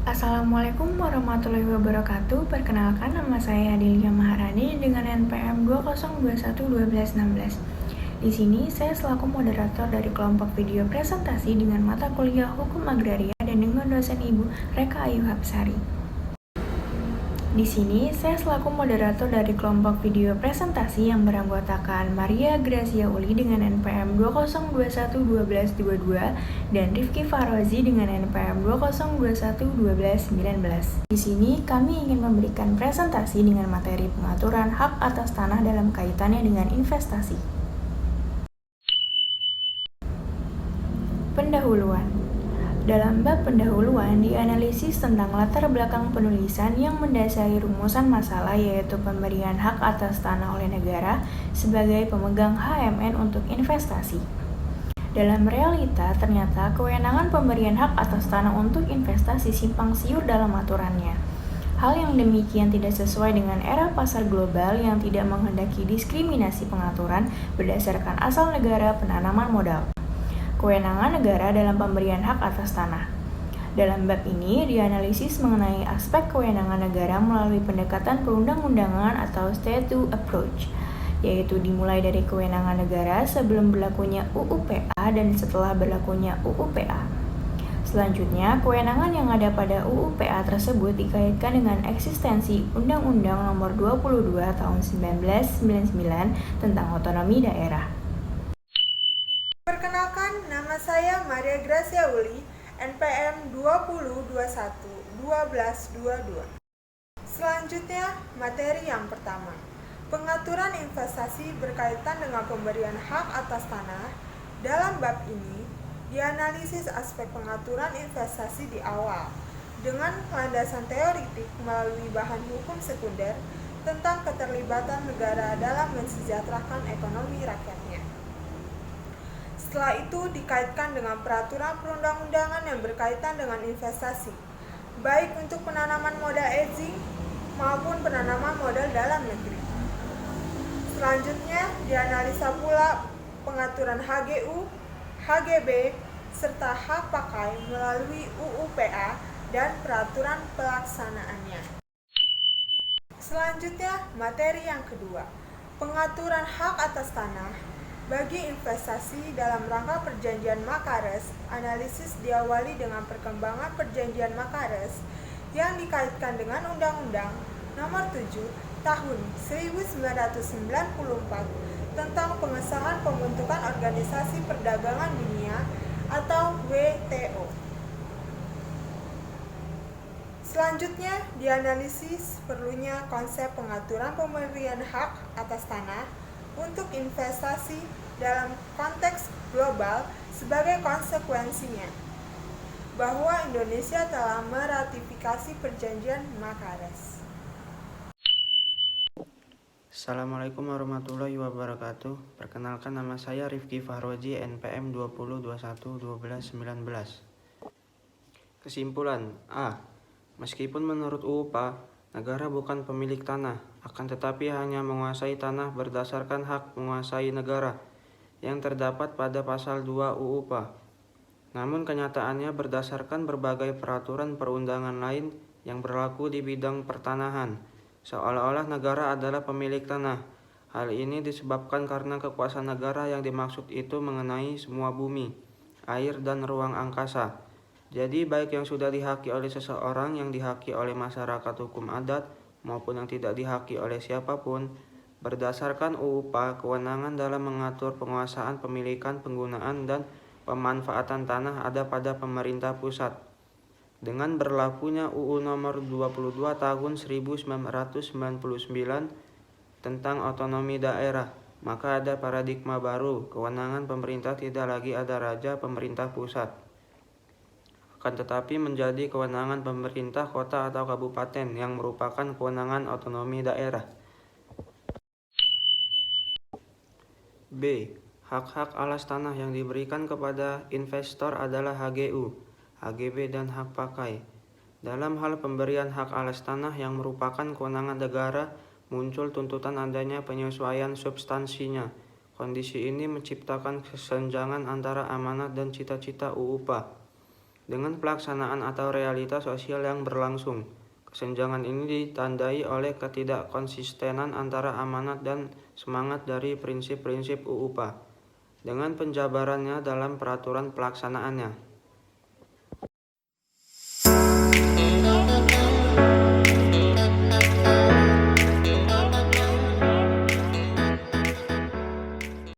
Assalamualaikum warahmatullahi wabarakatuh. Perkenalkan, nama saya Adelia Maharani dengan NPM 20211216. Di sini saya selaku moderator dari kelompok video presentasi dengan mata kuliah Hukum Agraria dan dengan dosen Ibu Reka Ayu Hapsari. Di sini saya selaku moderator dari kelompok video presentasi yang beranggotakan Maria Gracia Uli dengan NPM 20211222 dan Rifki Farozi dengan NPM 20211219. Di sini kami ingin memberikan presentasi dengan materi pengaturan hak atas tanah dalam kaitannya dengan investasi. Pendahuluan. Dalam bab pendahuluan dianalisis tentang latar belakang penulisan yang mendasari rumusan masalah, yaitu pemberian hak atas tanah oleh negara sebagai pemegang HMN untuk investasi. Dalam realita, ternyata kewenangan pemberian hak atas tanah untuk investasi simpang siur dalam aturannya. Hal yang demikian tidak sesuai dengan era pasar global yang tidak menghendaki diskriminasi pengaturan berdasarkan asal negara penanaman modal. Kewenangan negara dalam pemberian hak atas tanah. Dalam bab ini dianalisis mengenai aspek kewenangan negara melalui pendekatan perundang-undangan atau statute approach, yaitu dimulai dari kewenangan negara sebelum berlakunya UU-PA dan setelah berlakunya UU-PA. Selanjutnya, kewenangan yang ada pada UU-PA tersebut dikaitkan dengan eksistensi Undang-Undang Nomor 22 Tahun 1999 tentang otonomi daerah. Perkenalkan, nama saya Maria Gracia Uli, NPM 2021-1222. Selanjutnya, materi yang pertama. Pengaturan investasi berkaitan dengan pemberian hak atas tanah. Dalam bab ini, dianalisis aspek pengaturan investasi di awal, dengan landasan teoritik melalui bahan hukum sekunder tentang keterlibatan negara dalam mensejahterakan ekonomi rakyatnya. Setelah itu dikaitkan dengan peraturan perundang-undangan yang berkaitan dengan investasi, baik untuk penanaman modal asing maupun penanaman modal dalam negeri. Selanjutnya dianalisa pula pengaturan HGU, HGB, serta hak pakai melalui UU-PA dan peraturan pelaksanaannya. Selanjutnya, materi yang kedua, pengaturan hak atas tanah bagi investasi dalam rangka Perjanjian Makares. Analisis diawali dengan perkembangan Perjanjian Makares yang dikaitkan dengan Undang-Undang Nomor 7 Tahun 1994 tentang pengesahan pembentukan Organisasi Perdagangan Dunia atau WTO. Selanjutnya dianalisis perlunya konsep pengaturan pemberian hak atas tanah untuk investasi dalam konteks global sebagai konsekuensinya bahwa Indonesia telah meratifikasi Perjanjian Makares. Assalamualaikum warahmatullahi wabarakatuh. Perkenalkan, nama saya Rifki Farozi, NPM 20211219. Kesimpulan A. Meskipun menurut UU-PA, negara bukan pemilik tanah, akan tetapi hanya menguasai tanah berdasarkan hak menguasai negara yang terdapat pada pasal 2 UU-PA. Namun kenyataannya berdasarkan berbagai peraturan perundangan lain yang berlaku di bidang pertanahan, seolah-olah negara adalah pemilik tanah. Hal ini disebabkan karena kekuasaan negara yang dimaksud itu mengenai semua bumi, air, dan ruang angkasa. Jadi baik yang sudah dihaki oleh seseorang, yang dihaki oleh masyarakat hukum adat, maupun yang tidak dihaki oleh siapapun, berdasarkan UU-PA, kewenangan dalam mengatur penguasaan, pemilikan, penggunaan, dan pemanfaatan tanah ada pada pemerintah pusat. Dengan berlakunya UU Nomor 22 Tahun 1999 tentang otonomi daerah, maka ada paradigma baru, kewenangan pemerintah tidak lagi ada raja pemerintah pusat, akan tetapi menjadi kewenangan pemerintah kota atau kabupaten yang merupakan kewenangan otonomi daerah. B. Hak-hak alas tanah yang diberikan kepada investor adalah HGU, HGB, dan hak pakai. Dalam hal pemberian hak alas tanah yang merupakan kewenangan negara, muncul tuntutan adanya penyesuaian substansinya. Kondisi ini menciptakan kesenjangan antara amanat dan cita-cita UU-PA. dengan pelaksanaan atau realita sosial yang berlangsung. Kesenjangan ini ditandai oleh ketidakkonsistenan antara amanat dan semangat dari prinsip-prinsip UU PA dengan penjabarannya dalam peraturan pelaksanaannya.